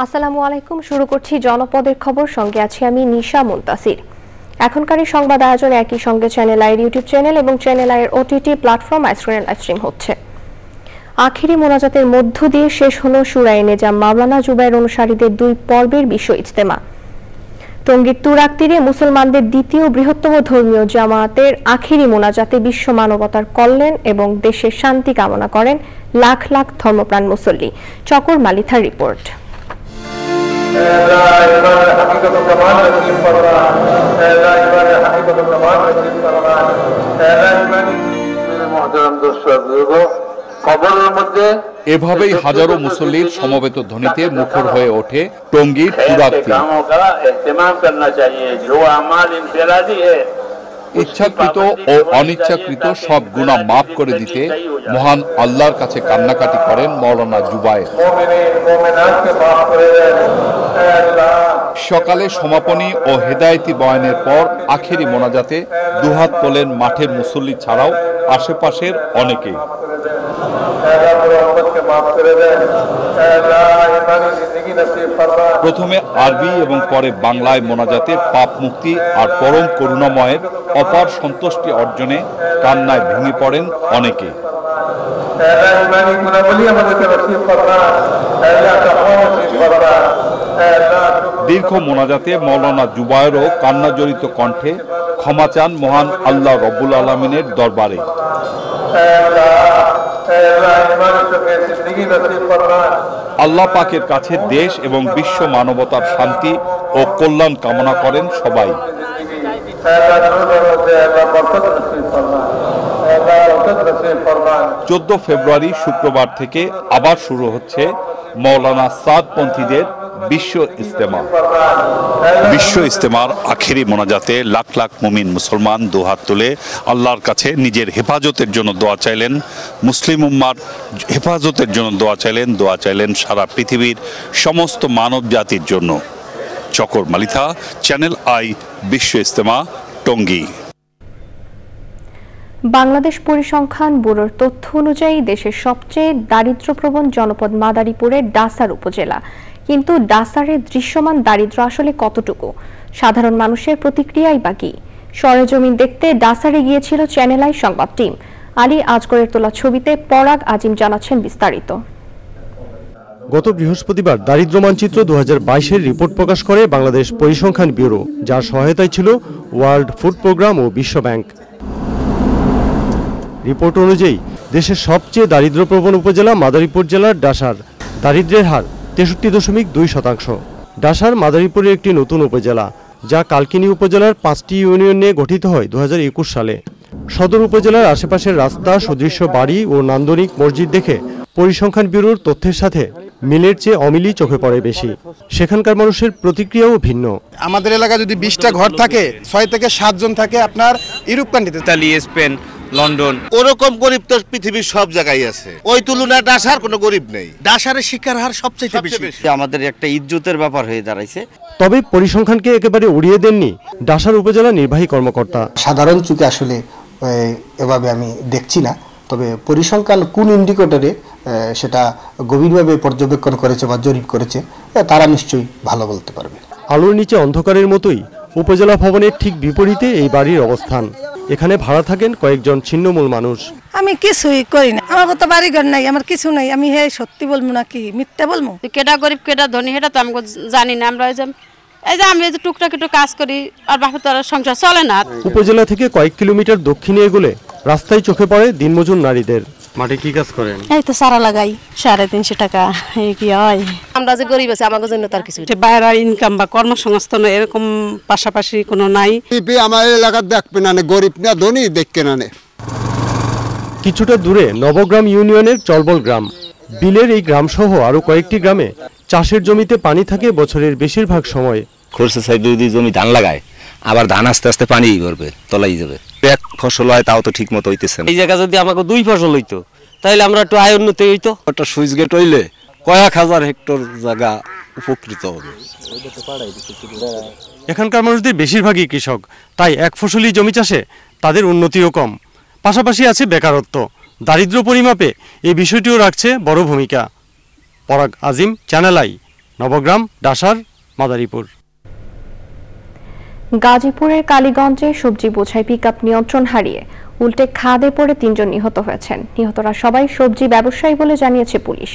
আসসালামু আলাইকুম। শুরু করছি জনপদের খবর, সঙ্গে আছি আমি নিশা মুনতাসির। এখনকার এই সংবাদ আয়োজন একই সঙ্গে চ্যানেল আইয়ের ইউটিউব চ্যানেল এবং চ্যানেল আইয়ের ওটিটি প্ল্যাটফর্ম আইস্ক্রিনের লাইভ স্ট্রিম হচ্ছে। আখিরি মোনাজাতের মধ্য দিয়ে শেষ হলো শুরায়ে নেজাম মাওলানা জুবায়ের অনুসারীদের 2 পর্বের বিশ্ব ইজতেমা। টঙ্গীর তুরাগ তীরে মুসলমানদের দ্বিতীয় বৃহত্তম ধর্মীয় জামায়াতের আখিরি মোনাজাতে বিশ্ব মানবতার কল্যাণ এবং দেশের শান্তি কামনা করেন লাখ লাখ ধর্মপ্রাণ মুসল্লি। চকর মালিথার রিপোর্ট। এভাবেই হাজারো মুসল্লির সমবেত ধ্বনিতে মুখর হয়ে ওঠে টঙ্গীর তুরাগ তীর। ইচ্ছাকৃত ও অনিচ্ছাকৃত সব গুনাহ মাফ করে দিতে মহান আল্লাহর কাছে কান্নাকাটি করেন মাওলানা জুবায়ের। সকালে সমাপনী ও হেদায়েতি বয়ানের পর আখেরি মোনাজাতে দুহাত তোলেন মাঠের মুসল্লি ছাড়াও আশেপাশের অনেকে। প্রথমে আরবি এবং পরে বাংলায় মোনাজাতে পাপ মুক্তি আর পরম করুণাময়ের অপার সন্তুষ্টি অর্জনে কান্নায় ভেঙে পড়েন অনেকে। দীর্ঘ মোনাজাতে মাওলানা জুবায়েরও কান্নাজড়িত কণ্ঠে ক্ষমা চান মহান আল্লাহ রব্বুল আলামিনের দরবারে। আল্লাহ পাকের কাছে দেশ এবং বিশ্ব মানবতার শান্তি ও কল্যাণ কামনা করেন সবাই। 14 ফেব্রুয়ারি শুক্রবার থেকে আবার শুরু হচ্ছে মাওলানা সাদপন্থীদের বিশ্ব ইজতেমা। বিশ্ব ইজতেমার আখেরি মোনাজাতে লাখ লাখ মুমিন মুসলমান দুহাত তুলে আল্লাহর কাছে নিজের হেফাজতের জন্য দোয়া চাইলেন, মুসলিম উম্মার হেফাজতের জন্য দোয়া চাইলেন সারা পৃথিবীর সমস্ত মানব জাতির জন্য। চকর মালিথা, চ্যানেল আই, বিশ্ব ইজতেমা, টঙ্গী। বাংলাদেশ পরিসংখ্যান ব্যুরোর তথ্য অনুযায়ী দেশের সবচেয়ে দারিদ্র্যপ্রবণ জনপদ মাদারীপুরের ডাসার উপজেলা। কিন্তু ডাসারের দৃশ্যমান দারিদ্র্য আসলে কতটুকু? সাধারণ মানুষের প্রতিক্রিয়াই বাকি। সরেজমিন দেখতে ডাসারে গিয়েছিল চ্যানেল আই সংবাদ টিম। আলী আজগরের তোলা ছবিতে পরাগ আজিম জানাচ্ছেন বিস্তারিত। গত বৃহস্পতিবার দারিদ্র্য মানচিত্র 2022-এর রিপোর্ট প্রকাশ করে বাংলাদেশ পরিসংখ্যান ব্যুরো, যার সহায়তায় ছিল ওয়ার্ল্ড ফুড প্রোগ্রাম ও বিশ্ব ব্যাংক। রিপোর্ট অনুযায়ী দেশের সবচেয়ে দারিদ্র্যপ্রবণ উপজেলা মাদারীপুর জেলার ডাসার। দারিদ্র্যের হার 63.2%। ডাসার মাদারীপুরের একটি নতুন উপজেলা, যা কালকিনি উপজেলার 5টি ইউনিয়ন নিয়ে গঠিত হয় 2021 সালে। সদর উপজেলার আশেপাশের রাস্তা, সুদৃশ্য বাড়ি ও নান্দনিক মসজিদ দেখে পরিসংখ্যান ব্যুরোর তথ্যের সাথে মিলের চেয়ে অমিলই চোখে পড়ে বেশি। সেখানকার মানুষের প্রতিক্রিয়াও ভিন্ন। আমাদের এলাকায় যদি 20টা ঘর থাকে, 6 থেকে 7 জন থাকে আপনার ইউরোপ কান্ট্রিতে, ইতালি, স্পেন, লন্ডন। ওরকম গরিব তো পৃথিবীর সব জায়গায় আছে, ওই তুলনায় ডাসার কোনো গরিব নেই। ডাসারের শিক্ষার হার সবচেয়ে বেশি। আমাদের একটা ইজ্জতের ব্যাপার হয়ে দাঁড়াইছে। তবে পরিসংখ্যানকে একেবারে উড়িয়ে দেননি ডাসার উপজেলা নির্বাহী কর্মকর্তা। সাধারণ চোখে আসলে এভাবে আমি দেখছি না, তবে পরিসংখ্যান কোন ইন্ডিকেটরে সেটা গভীরভাবে পর্যবেক্ষণ করেছে বা জরিপ করেছে, তারা নিশ্চয়ই ভালো বলতে পারবে। আলোর নিচে অন্ধকারের মতোই উপজেলা ভবনের ঠিক বিপরীতে এই বাড়ির অবস্থান। এখানে ভাড়া থাকেন কয়েকজন ছিন্নমূল মানুষ। আমি কিছুই করি না, আমার তো বাড়ি ঘর নাই, আমার কিছু নাই। আমি হে সত্যি বলবো নাকি মিথ্যা বলবো? কেডা গরিব কেডা ধনী সেটা তো আমরা জানি না। আমরা এই যে আমি টুকটাক একটু কাজ করি, আর বাপের তো সংসার চলে না। উপজেলা থেকে কয়েক কিলোমিটার দক্ষিণে এগোলে রাস্তায় চোখে পড়ে দিনমজুর নারীদের। মাঠে কি কাজ করেন? এই তো সারা লাগাই, 350 টাকা। এই কি হয়? আমরা যে গরিব আছি, আমাদের জন্য তার কিছু বাইরে ইনকাম বা কর্মসংস্থান এরকম পাশাপাশি কোনো নাই। আমার এলাকার দেখবে না, গরিব না ধনী দেখবে না। কিছুটা দূরে নবগ্রাম ইউনিয়নের চলবল গ্রাম। বিলের এই গ্রাম সহ আরো কয়েকটি গ্রামে চাষের জমিতে পানি থাকে বছরের বেশিরভাগ সময়। খরচা চাই 2 জমি ধান লাগায়, আবার ধান আস্তে আস্তে পানি করবে, তলাই যাবে। এক ফসল হয় তাও তো ঠিক মতো হইতেছে না। এই জায়গা যদি আমাকে 2 ফসল হইতো তাহলে আমরা একটু আয় উন্নতি হইতো। একটা সুইচ গেট হইলে কয়েক হাজার হেক্টর জায়গা উপকৃত হবে। এখানকার মানুষদের বেশিরভাগই কৃষক, তাই এক ফসলি জমি চাষে তাদের উন্নতিও কম। পাশাপাশি আছে বেকারত্ব। দারিদ্র্য পরিমাপে এই বিষয়টিও রাখছে বড় ভূমিকা। পরাগ আজিম, চ্যানেল আই, নবগ্রাম, ডাসার, মাদারীপুর। গাজীপুরের কালীগঞ্জে সবজি বোঝাই পিকআপ নিয়ন্ত্রণ হারিয়ে উল্টে খাদে পড়ে 3 জন নিহত হয়েছেন। নিহতরা সবাই সবজি ব্যবসায়ী বলে জানিয়েছে পুলিশ,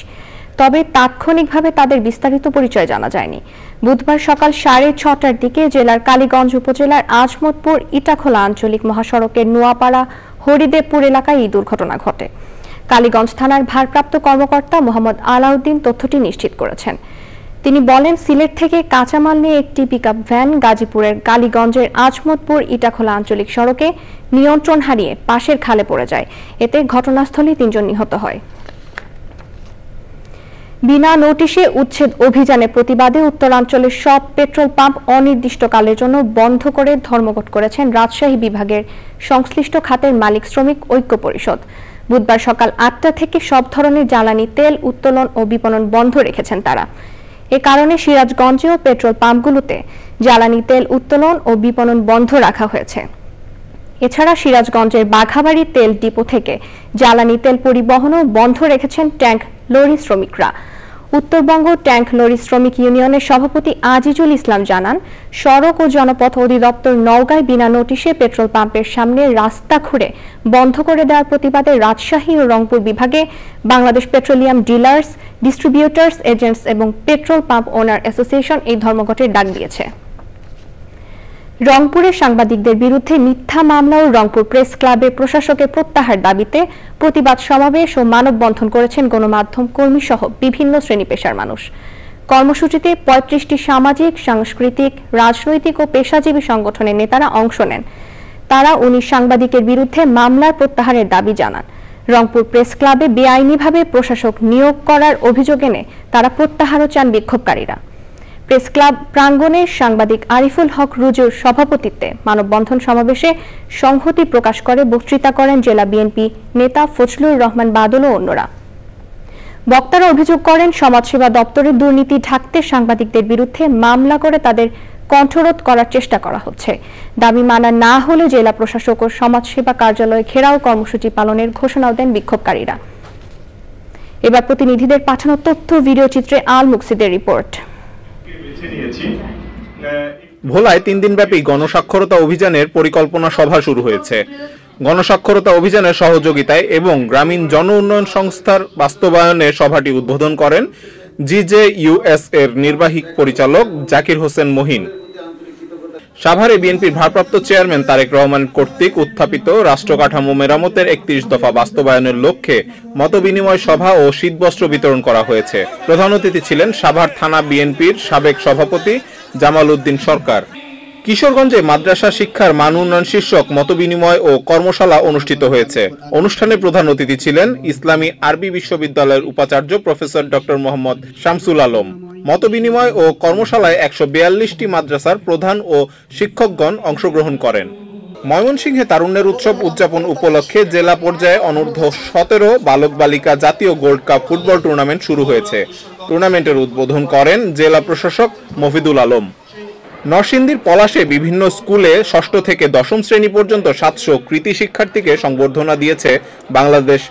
তবে তাৎক্ষণিকভাবে তাদের বিস্তারিত পরিচয় জানা যায়নি। বুধবার সকাল 6:30টার দিকে জেলার কালীগঞ্জ উপজেলার আজমতপুর ইটাখোলা আঞ্চলিক মহাসড়কের নোয়াপাড়া হরিদেবপুর এলাকায় এই দুর্ঘটনা ঘটে। কালীগঞ্জ থানার ভারপ্রাপ্ত কর্মকর্তা মোহাম্মদ আলাউদ্দিন তথ্যটি নিশ্চিত করেছেন। তিনি বলেন, সিলেট থেকে কাঁচামাল নিয়ে একটি পিকআপ ভ্যান গাজীপুরের কালীগঞ্জের আজমতপুর ইটাখোলা আঞ্চলিক সড়কে নিয়ন্ত্রণ হারিয়ে পাশের খালে পড়ে যায়। এতে ঘটনাস্থলে 3 জন নিহত হয়। বিনা নোটিশে উচ্ছেদ অভিযানের প্রতিবাদে উত্তরাঞ্চলের সব পেট্রোল পাম্প অনির্দিষ্টকালের জন্য বন্ধ করে ধর্মঘট করেছেন রাজশাহী বিভাগের সংশ্লিষ্ট খাতের মালিক শ্রমিক ঐক্য পরিষদ। বুধবার সকাল 8টা থেকে সব ধরনের জ্বালানি তেল উত্তোলন ও বিপণন বন্ধ রেখেছেন তারা। এ কারণে সিরাজগঞ্জেও পেট্রোল পাম্পগুলোতে জ্বালানি তেল উত্তোলন ও বিপণন বন্ধ রাখা হয়েছে। এছাড়া সিরাজগঞ্জের বাঘাবাড়ি তেল ডিপো থেকে জ্বালানি তেল পরিবহনও বন্ধ রেখেছেন ট্যাঙ্ক লরি শ্রমিকরা। উত্তরবঙ্গ ট্যাঙ্ক লরি শ্রমিক ইউনিয়নের সভাপতি আজিজুল ইসলাম জানান, সড়ক ও জনপথ অধিদপ্তর নওগাঁয় বিনা নোটিশে পেট্রোল পাম্পের সামনে রাস্তা খুঁড়ে বন্ধ করে দেওয়ার প্রতিবাদে রাজশাহী ও রংপুর বিভাগে Bangladesh petroleum dealers, distributors agents এবং পেট্রোল পাম্প ওনার অ্যাসোসিয়েশন এই ধর্মঘটের ডাক দিয়েছে। রংপুরের সাংবাদিকদের বিরুদ্ধে মিথ্যা মামলা ও রংপুর প্রেস ক্লাবে প্রশাসকের প্রত্যাহার দাবিতে প্রতিবাদ সমাবেশ ও মানববন্ধন করেছেন গণমাধ্যম কর্মী সহ বিভিন্ন শ্রেণী পেশার মানুষ। কর্মসূচিতে 35টি সামাজিক, সাংস্কৃতিক, রাজনৈতিক ও পেশাজীবী সংগঠনের নেতারা অংশ নেন। তারা 19 সাংবাদিকের বিরুদ্ধে মামলার প্রত্যাহারের দাবি জানান। রংপুর প্রেস ক্লাবে বেআইনিভাবে প্রশাসক নিয়োগ করার অভিযোগ এনে তারা প্রত্যাহারও চান বিক্ষোভকারীরা। প্রেস ক্লাব প্রাঙ্গণে সাংবাদিক আরিফুল হক রুজুর সভাপতিত্বে মানববন্ধন সমাবেশে সংহতি প্রকাশ করে বক্তৃতা করেন জেলা বিএনপি নেতা ফজলুর রহমান বাদল ও অন্যরা। বক্তারা অভিযোগ করেন, সমাজসেবা দপ্তরের দুর্নীতি ঢাকতে সাংবাদিকদের বিরুদ্ধে মামলা করে তাদের কণ্ঠরোধ করার চেষ্টা করা হচ্ছে। দাবি মানা না হলে জেলা প্রশাসক ও সমাজসেবা কার্যালয়ে ঘেরাও কর্মসূচি পালনের ঘোষণাও দেন বিক্ষোভকারীরা। এবার প্রতিনিধিদের পাঠানো তথ্য ভিডিও চিত্রে আল মুকসিদের রিপোর্ট। ভোলায় 3 দিনব্যাপী গণসাক্ষরতা অভিযানের পরিকল্পনা সভা শুরু হয়েছে। গণসাক্ষরতা অভিযানের সহযোগিতায় এবং গ্রামীণ জন উন্নয়ন সংস্থার বাস্তবায়নে সভাটি উদ্বোধন করেন জিজেইউএস এর নির্বাহী পরিচালক জাকির হোসেন মহিন। সাভারে বিএনপির ভারপ্রাপ্ত চেয়ারম্যান তারেক রহমান কর্তৃক উত্থাপিত রাষ্ট্র কাঠামো মেরামতের 31 দফা বাস্তবায়নের লক্ষ্যে মতবিনিময় সভা ও শীতবস্ত্র বিতরণ করা হয়েছে। প্রধান অতিথি ছিলেন সাভার থানা বিএনপির সাবেক সভাপতি জামাল উদ্দিন সরকার। কিশোরগঞ্জে মাদ্রাসা শিক্ষার মান উন্নয়ন শীর্ষক মতবিনিময় ও কর্মশালা অনুষ্ঠিত হয়েছে। অনুষ্ঠানে প্রধান অতিথি ছিলেন ইসলামী আরবি বিশ্ববিদ্যালয়ের উপাচার্য প্রফেসর ডক্টর মোহাম্মদ শামসুল আলম। মতবিনিময় ও কর্মশালায় 142টি মাদ্রাসার প্রধান ও শিক্ষকগণ অংশগ্রহণ করেন। ময়মনসিংহে তারুণ্যের উৎসব উদযাপন উপলক্ষে জেলা পর্যায়ে অনূর্ধ্ব 17 বালক বালিকা জাতীয় গোল্ড কাপ ফুটবল টুর্নামেন্ট শুরু হয়েছে। টুর্নামেন্টের উদ্বোধন করেন জেলা প্রশাসক মফিদুল আলম। নরসিংদীর পলাশে বিভিন্ন স্কুলে 6ষ্ঠ থেকে 10ম শ্রেণী পর্যন্ত 700 কৃতি শিক্ষার্থীকে সংবর্ধনা দিয়েছে বাংলাদেশ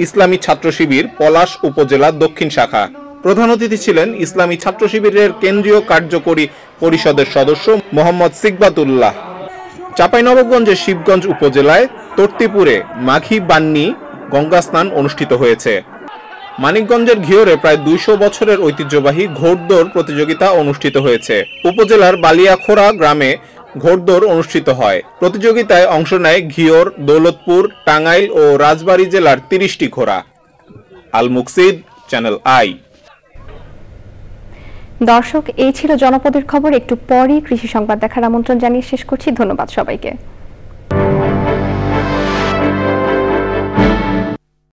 ইসলামী ছাত্র শিবির পলাশ উপজেলা দক্ষিণ শাখা। প্রধান অতিথি ছিলেন ইসলামী ছাত্র শিবিরের কেন্দ্রীয় কার্যকরী পরিষদের সদস্য মোহাম্মদ সিকবাতুল্লাহ। চাঁপাইনবাবগঞ্জের শিবগঞ্জ উপজেলায় তর্তিপুরে মাঘী বান্নি গঙ্গা স্নান অনুষ্ঠিত হয়েছে। মানিকগঞ্জের ঘিওরে প্রায় 200 বছরের ঐতিহ্যবাহী ঘোড়দৌড় প্রতিযোগিতা অনুষ্ঠিত হয়েছে। উপজেলার বালিয়াখোড়া গ্রামে ঘোড়দৌড় অনুষ্ঠিত হয়। প্রতিযোগিতায় অংশ নেয় ঘিওর, দৌলতপুর, টাঙ্গাইল ও রাজবাড়ী জেলার 30টি ঘোড়া। আল মুকসিদ, চ্যানেল আই। দর্শক, এই ছিল জনপদের খবর। একটু পরই কৃষি সংবাদ দেখার আমন্ত্রণ জানিয়ে শেষ করছি। ধন্যবাদ সবাইকে।